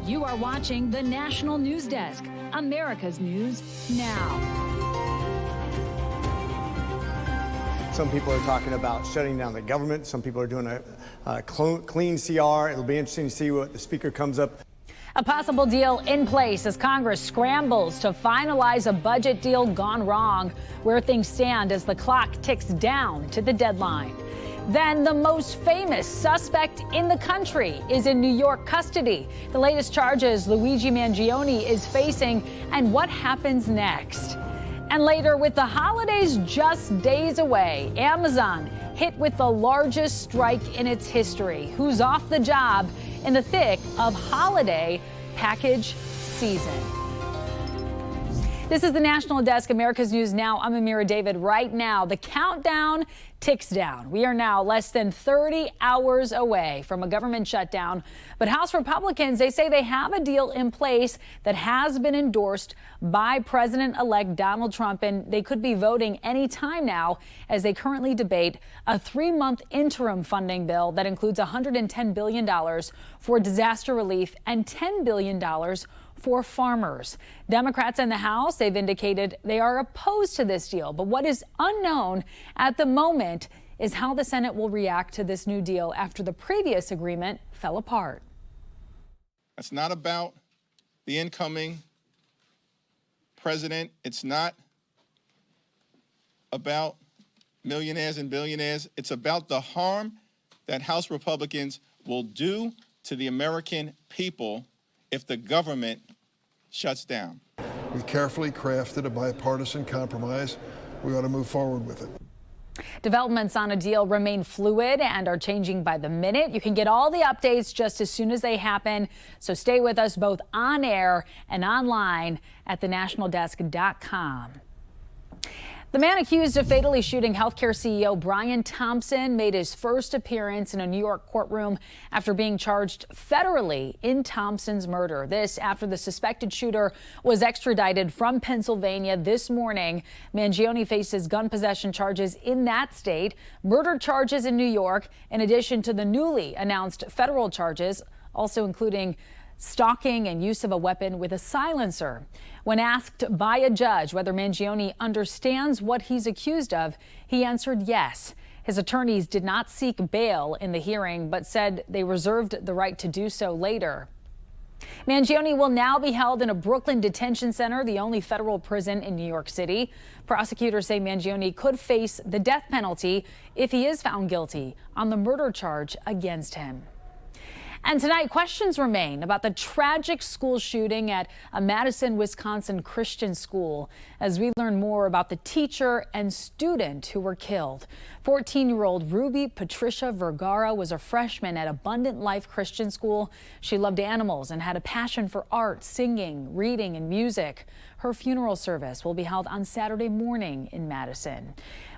You are watching the National News Desk, America's News Now. Some people are talking about shutting down the government. Some people are doing a clean CR. It'll be interesting to see what the speaker comes up. A possible deal in place as Congress scrambles to finalize a budget deal gone wrong, where things stand as the clock ticks down to the deadline. Then the most famous suspect in the country is in New York custody. The latest charges Luigi Mangione is facing, and what happens next. And later, with the holidays just days away, Amazon hit with the largest strike in its history. Who's off the job in the thick of holiday package season? This is the National Desk, America's News Now. I'm Amira David. Right now, the countdown ticks down. We are now less than 30 hours away from a government shutdown. But House Republicans, they say they have a deal in place that has been endorsed by President-elect Donald Trump, and they could be voting any time now as they currently debate a 3-month interim funding bill that includes $110 billion for disaster relief and $10 billion for farmers. Democrats in the House, they've indicated they are opposed to this deal. But what is unknown at the moment is how the Senate will react to this new deal after the previous agreement fell apart. It's not about the incoming president. It's not about millionaires and billionaires. It's about the harm that House Republicans will do to the American people if the government shuts down. We carefully crafted a bipartisan compromise. We ought to move forward with it. Developments on a deal remain fluid and are changing by the minute. You can get all the updates just as soon as they happen. So stay with us both on air and online at thenationaldesk.com. The man accused of fatally shooting healthcare CEO Brian Thompson made his first appearance in a New York courtroom after being charged federally in Thompson's murder. This after the suspected shooter was extradited from Pennsylvania this morning. Mangione faces gun possession charges in that state, murder charges in New York, in addition to the newly announced federal charges, also including stalking and use of a weapon with a silencer. When asked by a judge whether Mangione understands what he's accused of, he answered yes. His attorneys did not seek bail in the hearing, but said they reserved the right to do so later. Mangione will now be held in a Brooklyn detention center, the only federal prison in New York City. Prosecutors say Mangione could face the death penalty if he is found guilty on the murder charge against him. And tonight, questions remain about the tragic school shooting at a Madison, Wisconsin Christian school as we learn more about the teacher and student who were killed. 14-year-old Ruby Patricia Vergara was a freshman at Abundant Life Christian School. She loved animals and had a passion for art, singing, reading, and music. Her funeral service will be held on Saturday morning in Madison.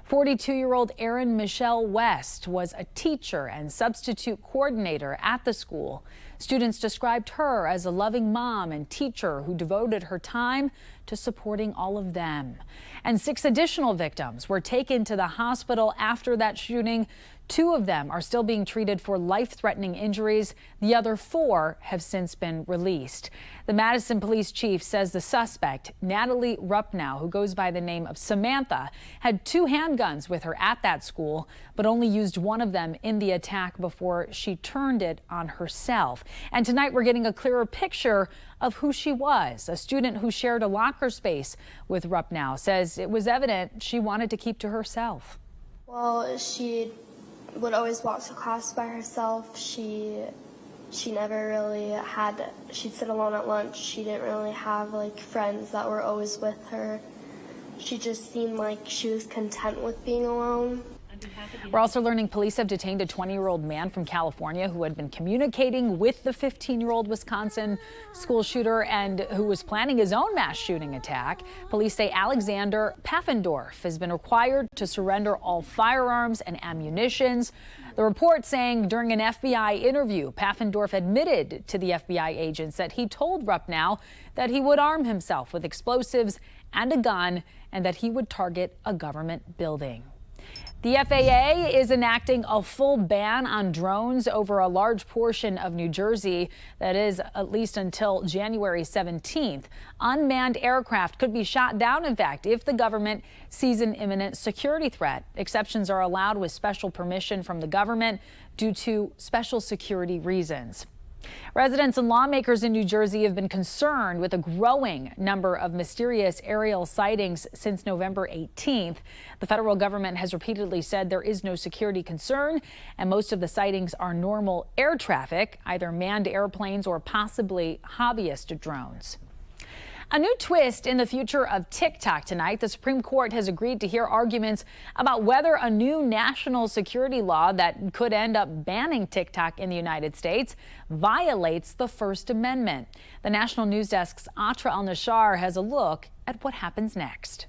42-year-old Erin Michelle West was a teacher and substitute coordinator at the school. Students described her as a loving mom and teacher who devoted her time to supporting all of them. And 6 additional victims were taken to the hospital after that shooting. 2 of them are still being treated for life-threatening injuries. The other 4 have since been released. The Madison police chief says the suspect, Natalie Rupnow, who goes by the name of Samantha, had 2 handguns with her at that school, but only used one of them in the attack before she turned it on herself. And tonight we're getting a clearer picture of who she was. A student who shared a locker space with Rupnow says it was evident she wanted to keep to herself. Well, she would always walk to class by herself. She never really had, she'd sit alone at lunch. She didn't really have like friends that were always with her. She just seemed like she was content with being alone. We're also learning police have detained a 20-year-old man from California who had been communicating with the 15-year-old Wisconsin school shooter and who was planning his own mass shooting attack. Police say Alexander Pfaffendorf has been required to surrender all firearms and ammunitions. The report saying during an FBI interview, Pfaffendorf admitted to the FBI agents that he told Rupnow that he would arm himself with explosives and a gun and that he would target a government building. The FAA is enacting a full ban on drones over a large portion of New Jersey. That is at least until January 17th. Unmanned aircraft could be shot down, in fact, if the government sees an imminent security threat. Exceptions are allowed with special permission from the government due to special security reasons. Residents and lawmakers in New Jersey have been concerned with a growing number of mysterious aerial sightings since November 18th. The federal government has repeatedly said there is no security concern, and most of the sightings are normal air traffic, either manned airplanes or possibly hobbyist drones. A new twist in the future of TikTok tonight. The Supreme Court has agreed to hear arguments about whether a new national security law that could end up banning TikTok in the United States violates the First Amendment. The National News Desk's Atra Al-Nashar has a look at what happens next.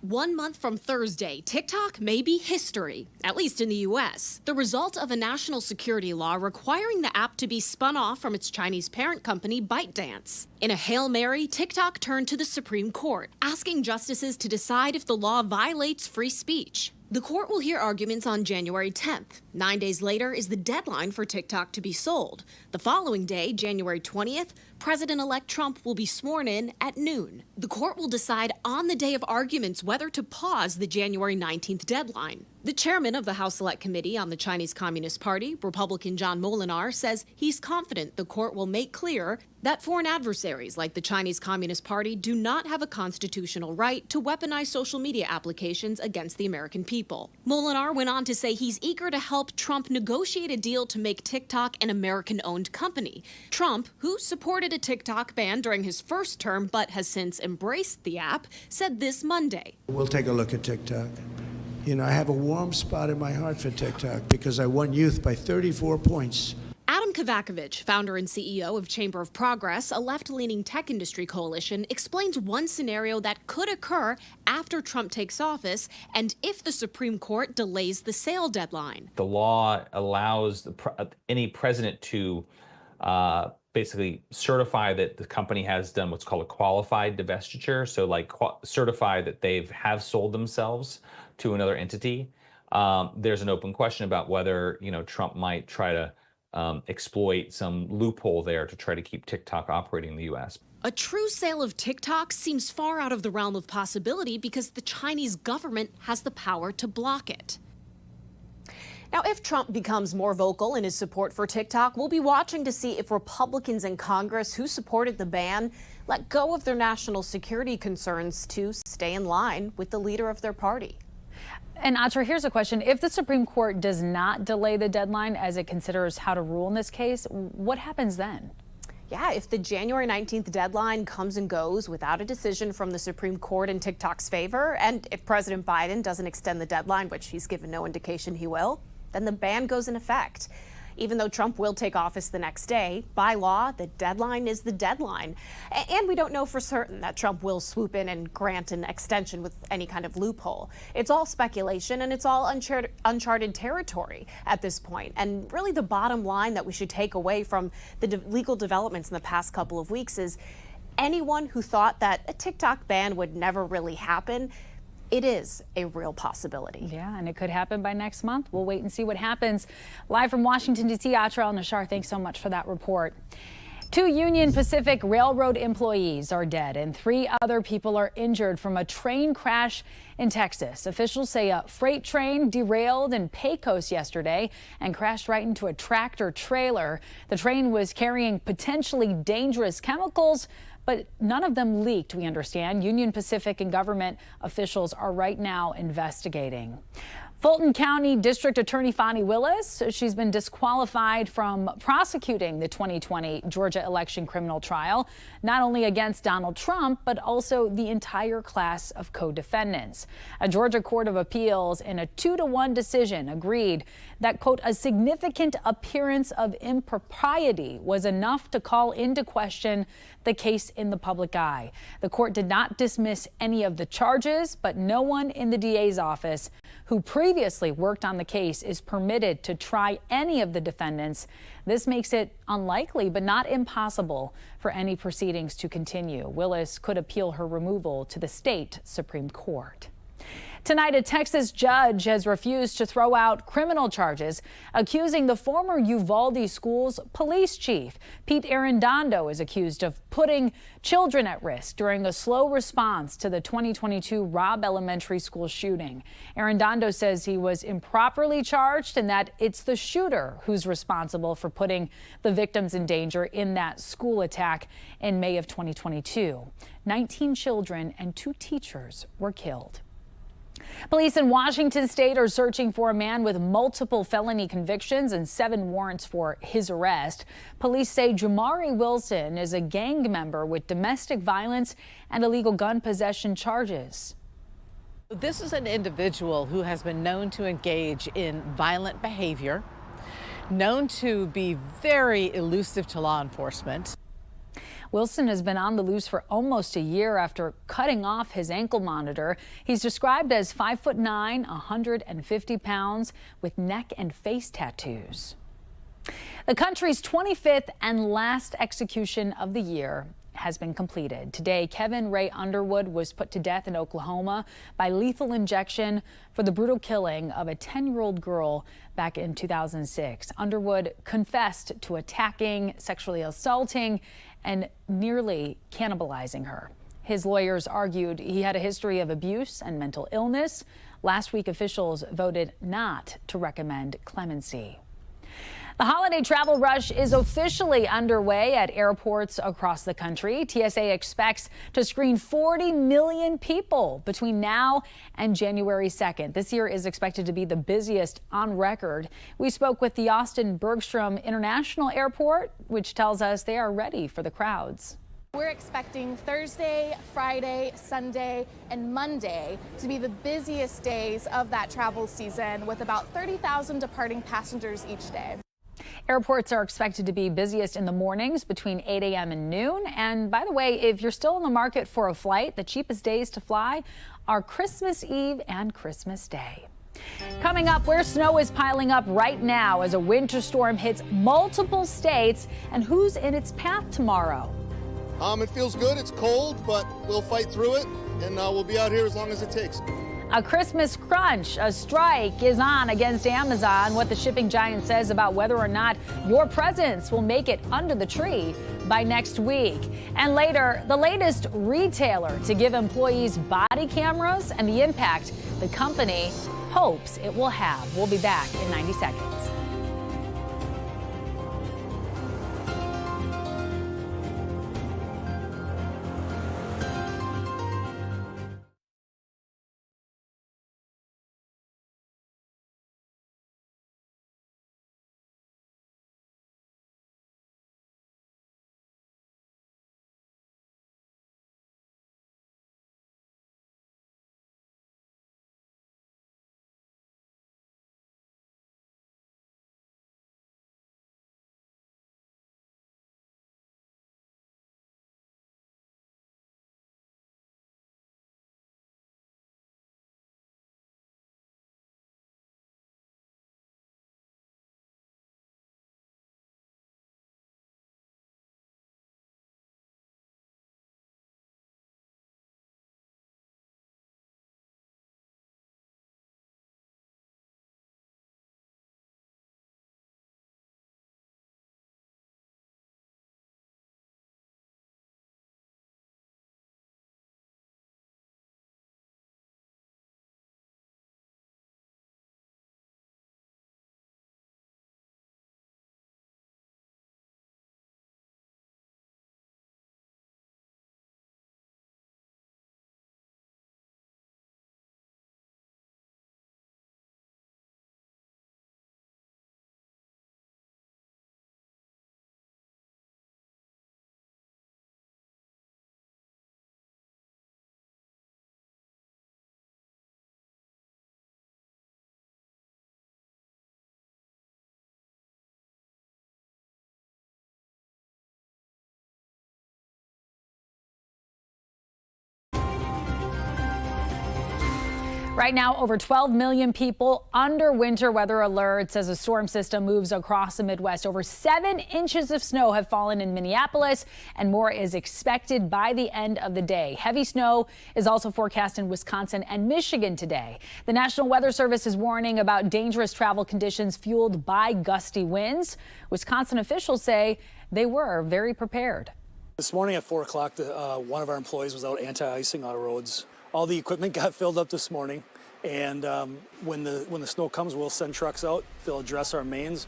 1 month from Thursday, TikTok may be history, at least in the U.S., the result of a national security law requiring the app to be spun off from its Chinese parent company, ByteDance. In a Hail Mary, TikTok turned to the Supreme Court, asking justices to decide if the law violates free speech. The court will hear arguments on January 10th. 9 days later is the deadline for TikTok to be sold. The following day, January 20th, President-elect Trump will be sworn in at noon. The court will decide on the day of arguments whether to pause the January 19th deadline. The chairman of the House Select Committee on the Chinese Communist Party, Republican John Molinar, says he's confident the court will make clear that foreign adversaries like the Chinese Communist Party do not have a constitutional right to weaponize social media applications against the American people. Molinar went on to say he's eager to help Trump negotiate a deal to make TikTok an American-owned company. Trump, who supported a TikTok ban during his first term but has since embraced the app, said this Monday. We'll take a look at TikTok. You know, I have a warm spot in my heart for TikTok because I won youth by 34 points. Adam Kovacevic, founder and CEO of Chamber of Progress, a left-leaning tech industry coalition, explains one scenario that could occur after Trump takes office and if the Supreme Court delays the sale deadline. The law allows any president to basically certify that the company has done what's called a qualified divestiture. So like certify that they have sold themselves to another entity. There's an open question about whether, Trump might try to exploit some loophole there to try to keep TikTok operating in the U.S. A true sale of TikTok seems far out of the realm of possibility because the Chinese government has the power to block it. Now, if Trump becomes more vocal in his support for TikTok, we'll be watching to see if Republicans in Congress who supported the ban let go of their national security concerns to stay in line with the leader of their party. And Atra, here's a question. If the Supreme Court does not delay the deadline as it considers how to rule in this case, what happens then? Yeah, if the January 19th deadline comes and goes without a decision from the Supreme Court in TikTok's favor, and if President Biden doesn't extend the deadline, which he's given no indication he will, then the ban goes in effect. Even though Trump will take office the next day, by law, the deadline is the deadline. And we don't know for certain that Trump will swoop in and grant an extension with any kind of loophole. It's all speculation and it's all uncharted territory at this point. And really the bottom line that we should take away from the legal developments in the past couple of weeks is anyone who thought that a TikTok ban would never really happen, it is a real possibility. Yeah, and it could happen by next month. We'll wait and see what happens. Live from Washington, D.C., Atra Al-Nashar, thanks so much for that report. 2 Union Pacific Railroad employees are dead and 3 other people are injured from a train crash in Texas. Officials say a freight train derailed in Pecos yesterday and crashed right into a tractor trailer. The train was carrying potentially dangerous chemicals, but none of them leaked, we understand. Union Pacific and government officials are right now investigating. Fulton County District Attorney Fani Willis, she's been disqualified from prosecuting the 2020 Georgia election criminal trial, not only against Donald Trump, but also the entire class of co-defendants. A Georgia Court of Appeals in a 2-1 decision agreed that, quote, a significant appearance of impropriety was enough to call into question the case in the public eye. The court did not dismiss any of the charges, but no one in the DA's office who previously worked on the case is permitted to try any of the defendants. This makes it unlikely, but not impossible, for any proceedings to continue. Willis could appeal her removal to the state Supreme Court. Tonight, a Texas judge has refused to throw out criminal charges, accusing the former Uvalde Schools police chief. Pete Arredondo is accused of putting children at risk during a slow response to the 2022 Robb Elementary School shooting. Arredondo says he was improperly charged and that it's the shooter who's responsible for putting the victims in danger in that school attack in May of 2022. 19 children and 2 teachers were killed. Police in Washington state are searching for a man with multiple felony convictions and 7 warrants for his arrest. Police say Jamari Wilson is a gang member with domestic violence and illegal gun possession charges. This is an individual who has been known to engage in violent behavior, known to be very elusive to law enforcement. Wilson has been on the loose for almost a year after cutting off his ankle monitor. He's described as 5'9", 150 pounds, with neck and face tattoos. The country's 25th and last execution of the year has been completed. Today, Kevin Ray Underwood was put to death in Oklahoma by lethal injection for the brutal killing of a 10-year-old girl back in 2006. Underwood confessed to attacking, sexually assaulting, and nearly cannibalizing her. His lawyers argued he had a history of abuse and mental illness. Last week, officials voted not to recommend clemency. The holiday travel rush is officially underway at airports across the country. TSA expects to screen 40 million people between now and January 2nd. This year is expected to be the busiest on record. We spoke with the Austin Bergstrom International Airport, which tells us they are ready for the crowds. We're expecting Thursday, Friday, Sunday, and Monday to be the busiest days of that travel season, with about 30,000 departing passengers each day. Airports are expected to be busiest in the mornings between 8 a.m. and noon. And by the way, if you're still in the market for a flight, the cheapest days to fly are Christmas Eve and Christmas Day. Coming up, where snow is piling up right now as a winter storm hits multiple states, and who's in its path tomorrow. It feels good. It's cold, but we'll fight through it, and we'll be out here as long as it takes. A Christmas crunch. A strike is on against Amazon. What the shipping giant says about whether or not your presents will make it under the tree by next week. And later, the latest retailer to give employees body cameras and the impact the company hopes it will have. We'll be back in 90 seconds. Right now, over 12 million people under winter weather alerts as a storm system moves across the Midwest. Over 7 inches of snow have fallen in Minneapolis, and more is expected by the end of the day. Heavy snow is also forecast in Wisconsin and Michigan today. The National Weather Service is warning about dangerous travel conditions fueled by gusty winds. Wisconsin officials say they were very prepared. This morning at 4 o'clock, one of our employees was out anti-icing our roads. All the equipment got filled up this morning, and when the snow comes, we'll send trucks out. They'll address our mains.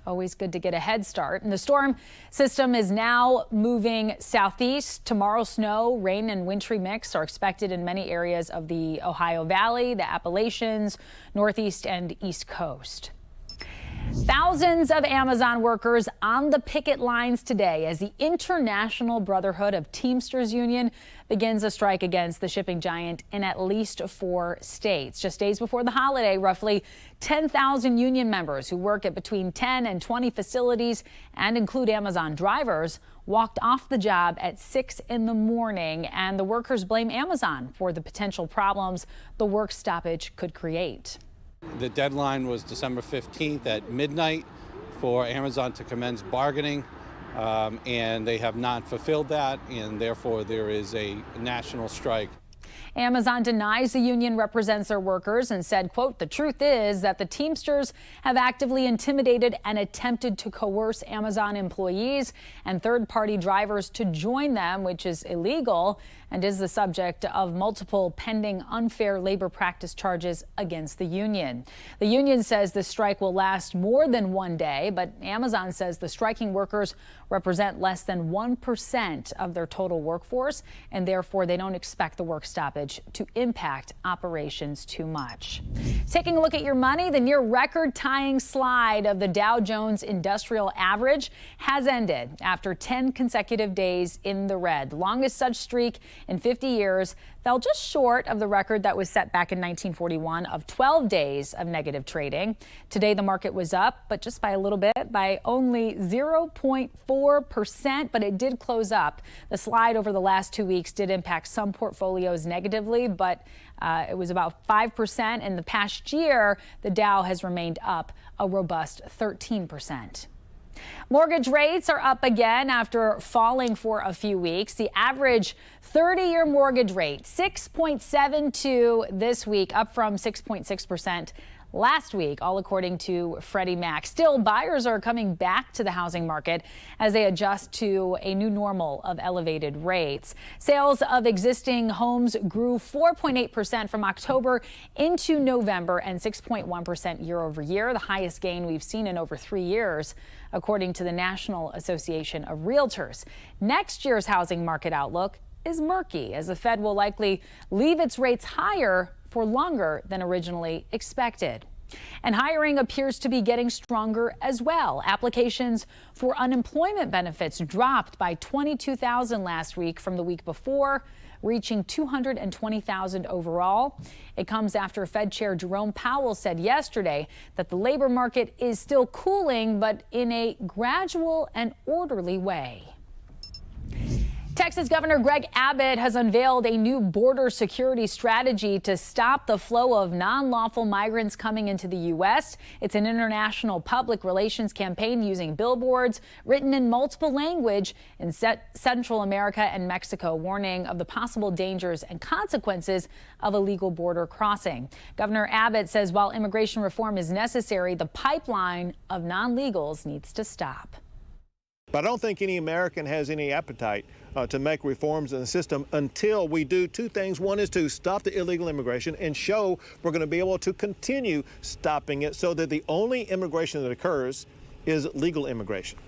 Always good to get a head start. And the storm system is now moving southeast. Tomorrow, snow, rain, and wintry mix are expected in many areas of the Ohio Valley, the Appalachians, Northeast, and East Coast. Thousands of Amazon workers on the picket lines today as the International Brotherhood of Teamsters Union begins a strike against the shipping giant in at least 4 states. Just days before the holiday, roughly 10,000 union members who work at between 10 and 20 facilities and include Amazon drivers walked off the job at 6 in the morning, and the workers blame Amazon for the potential problems the work stoppage could create. The deadline was December 15th at midnight for Amazon to commence bargaining, and they have not fulfilled that, and therefore there is a national strike. Amazon denies the union represents their workers and said, quote, "The truth is that the Teamsters have actively intimidated and attempted to coerce Amazon employees and third-party drivers to join them, which is illegal and is the subject of multiple pending unfair labor practice charges against the union." The union says the strike will last more than 1 day, but Amazon says the striking workers represent less than 1% of their total workforce, and therefore they don't expect the work stoppage to impact operations too much. Taking a look at your money, the near record-tying slide of the Dow Jones Industrial Average has ended after 10 consecutive days in the red. The longest such streak in 50 years, fell just short of the record that was set back in 1941 of 12 days of negative trading. Today, the market was up, but just by a little bit, by only 0.4%, but it did close up. The slide over the last 2 weeks did impact some portfolios negatively, but it was about 5%. In the past year, the Dow has remained up a robust 13%. Mortgage rates are up again after falling for a few weeks. The average 30-year mortgage rate, 6.72 this week, up from 6.6% last week, all according to Freddie Mac. Still, buyers are coming back to the housing market as they adjust to a new normal of elevated rates. Sales of existing homes grew 4.8% from October into November and 6.1% year over year, the highest gain we've seen in over 3 years, according to the National Association of Realtors. Next year's housing market outlook is murky, as the Fed will likely leave its rates higher for longer than originally expected. And hiring appears to be getting stronger as well. Applications for unemployment benefits dropped by 22,000 last week from the week before, reaching 220,000 overall. It comes after Fed Chair Jerome Powell said yesterday that the labor market is still cooling, but in a gradual and orderly way. Texas Governor Greg Abbott has unveiled a new border security strategy to stop the flow of non-lawful migrants coming into the U.S. It's an international public relations campaign using billboards written in multiple language in Central America and Mexico, warning of the possible dangers and consequences of illegal border crossing. Governor Abbott says while immigration reform is necessary, the pipeline of non-legals needs to stop. But I don't think any American has any appetite to make reforms in the system until we do 2 things. One is to stop the illegal immigration and show we're going to be able to continue stopping it so that the only immigration that occurs is legal immigration.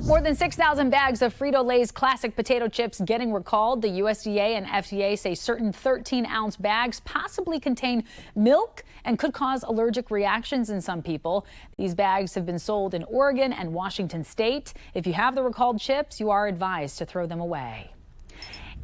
More than 6,000 bags of Frito-Lay's classic potato chips getting recalled. The USDA and FDA say certain 13-ounce bags possibly contain milk and could cause allergic reactions in some people. These bags have been sold in Oregon and Washington State. If you have the recalled chips, you are advised to throw them away.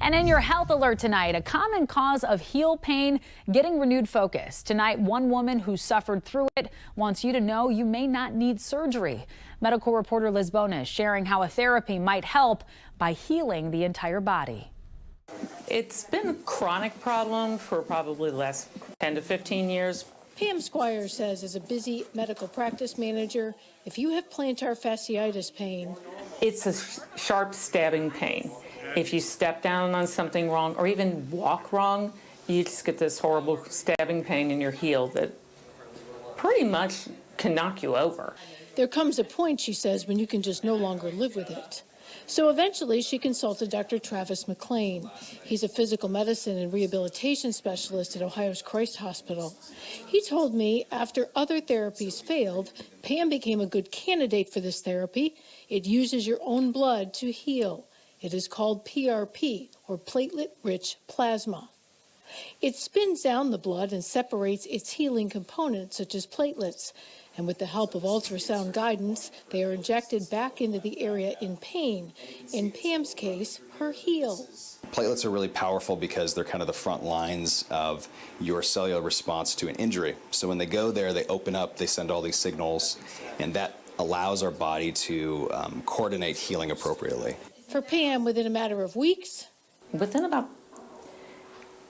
And in your health alert tonight, a common cause of heel pain getting renewed focus. Tonight, one woman who suffered through it wants you to know you may not need surgery. Medical reporter Liz Bonis sharing how a therapy might help by healing the entire body. It's been a chronic problem for probably the last 10 to 15 years. Pam Squires says, as a busy medical practice manager, if you have plantar fasciitis pain, it's a sharp stabbing pain. If you step down on something wrong or even walk wrong, you just get this horrible stabbing pain in your heel that pretty much can knock you over. There comes a point, she says, when you can just no longer live with it. So eventually she consulted Dr. Travis McLean. He's a physical medicine and rehabilitation specialist at Ohio's Christ Hospital. He told me after other therapies failed, Pam became a good candidate for this therapy. It uses your own blood to heal. It is called PRP, or platelet-rich plasma. It spins down the blood and separates its healing components, such as platelets. And with the help of ultrasound guidance, they are injected back into the area in pain. In Pam's case, her heel. Platelets are really powerful because they're kind of the front lines of your cellular response to an injury. So when they go there, they open up, they send all these signals, and that allows our body to coordinate healing appropriately. For Pam, within a matter of weeks, Within about,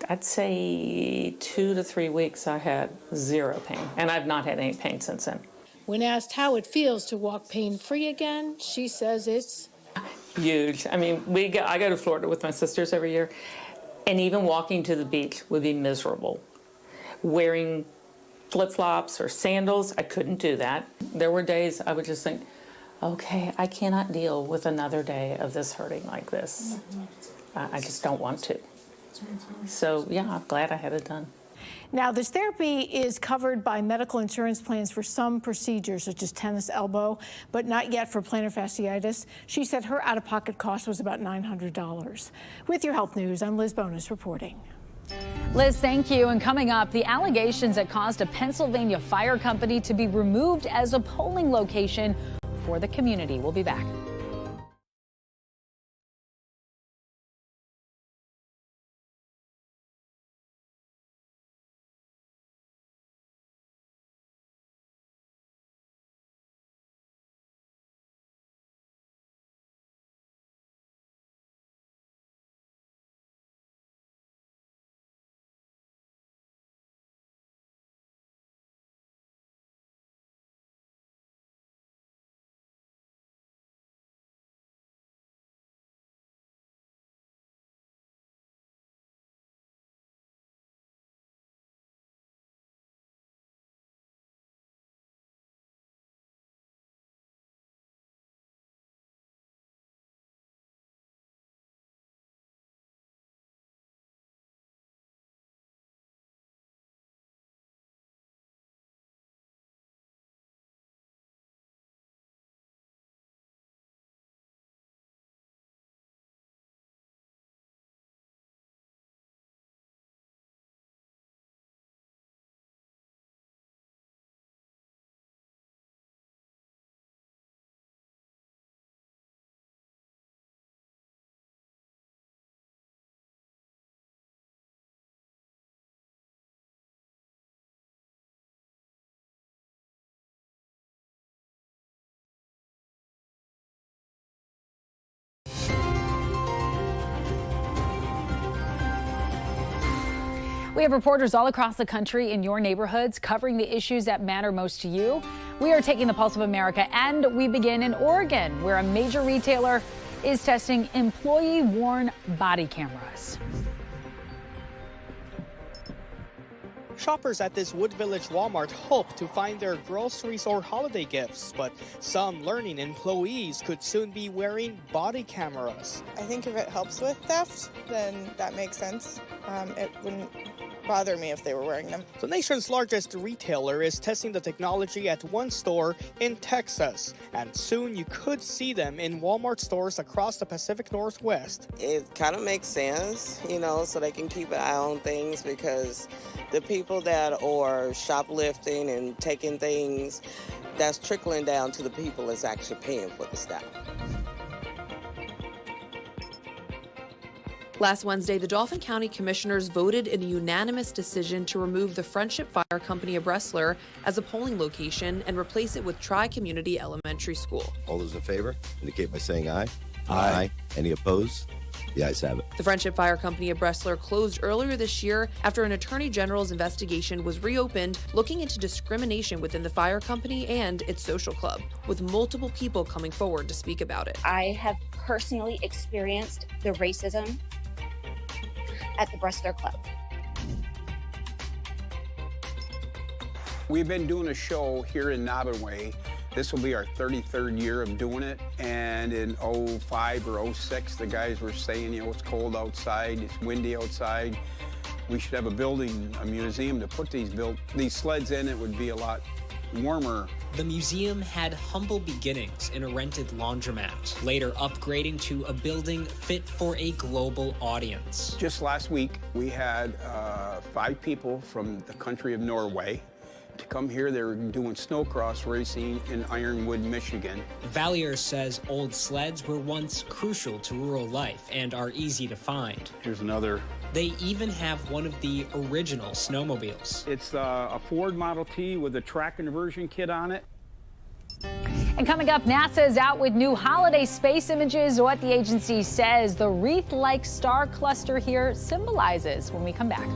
I'd say 2 to 3 weeks, I had zero pain, and I've not had any pain since then. when asked how it feels to walk pain-free again, she says it's huge. I mean, I go to Florida with my sisters every year, and even walking to the beach would be miserable. Wearing flip-flops or sandals, I couldn't do that. There were days I would just think, okay, I cannot deal with another day of this hurting like this. I just don't want to. So, yeah, I'm glad I had it done. Now, this therapy is covered by medical insurance plans for some procedures, such as tennis elbow, but not yet for plantar fasciitis. She said her out-of-pocket cost was about $900. With your health news, I'm Liz Bonus reporting. Liz, thank you. And coming up, the allegations that caused a Pennsylvania fire company to be removed as a polling location for the community. We'll be back. We have reporters all across the country in your neighborhoods covering the issues that matter most to you. We are taking the pulse of America, and we begin in Oregon, where a major retailer is testing employee-worn body cameras. Shoppers at this Wood Village Walmart hope to find their groceries or holiday gifts, but some learning employees could soon be wearing body cameras. I think if it helps with theft, then that makes sense. It wouldn't bother me if they were wearing them. The nation's largest retailer is testing the technology at one store in Texas, and soon you could see them in Walmart stores across the Pacific Northwest. It kind of makes sense, so they can keep an eye on things, because the people that are shoplifting and taking things, that's trickling down to the people that's actually paying for the stuff. Last Wednesday, the Dauphin County Commissioners voted in a unanimous decision to remove the Friendship Fire Company of Bressler as a polling location and replace it with Tri-Community Elementary School. All those in favor indicate by saying aye. Aye. Any opposed? The ayes have it. The Friendship Fire Company of Bressler closed earlier this year after an attorney general's investigation was reopened looking into discrimination within the fire company and its social club, with multiple people coming forward to speak about it. I have personally experienced the racism at the Bressler Club. We've been doing a show here in Nobbinway. This will be our 33rd year of doing it, and in 05 or 06, the guys were saying, you know, it's cold outside, it's windy outside. We should have a building, a museum to put these sleds in. It would be a lot warmer. The museum had humble beginnings in a rented laundromat, later upgrading to a building fit for a global audience. Just last week, we had 5 people from the country of Norway to come here. They were doing snowcross racing in Ironwood, Michigan. Valier says old sleds were once crucial to rural life and are easy to find. Here's another. They even have one of the original snowmobiles. It's a Ford Model T with a track conversion kit on it. And coming up, NASA is out with new holiday space images. What the agency says the wreath-like star cluster here symbolizes when we come back.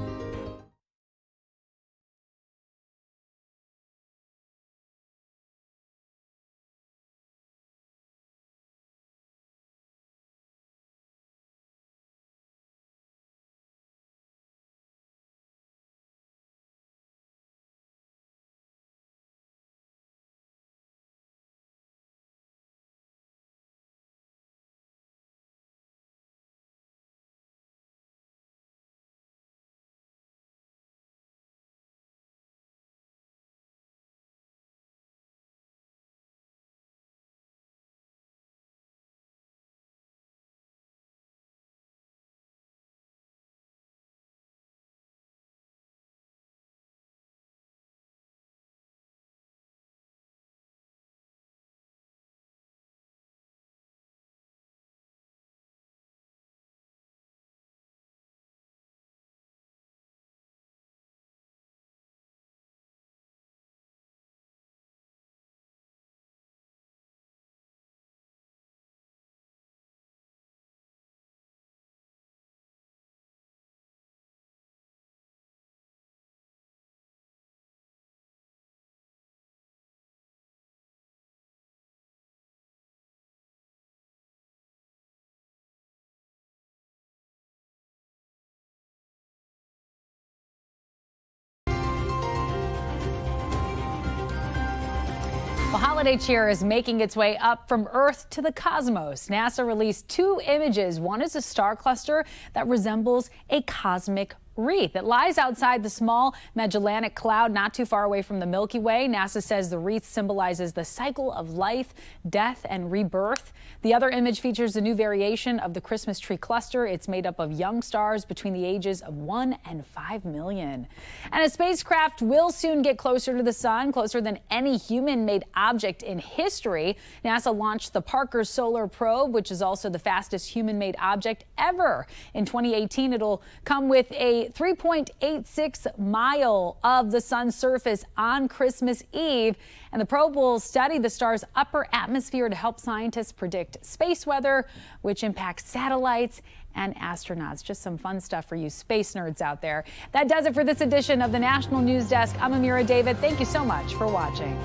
Well, holiday cheer is making its way up from Earth to the cosmos. NASA released 2 images. One is a star cluster that resembles a cosmic wreath. It lies outside the small Magellanic Cloud, not too far away from the Milky Way. NASA says the wreath symbolizes the cycle of life, death, and rebirth. The other image features a new variation of the Christmas tree cluster. It's made up of young stars between the ages of 1 and 5 million. And a spacecraft will soon get closer to the sun, closer than any human-made object in history. NASA launched the Parker Solar Probe, which is also the fastest human-made object ever. In 2018, it'll come with a 3.86 mile of the sun's surface on Christmas Eve. And the probe will study the star's upper atmosphere to help scientists predict space weather, which impacts satellites and astronauts. Just some fun stuff for you space nerds out there. That does it for this edition of the National News Desk. I'm Amira David. Thank you so much for watching.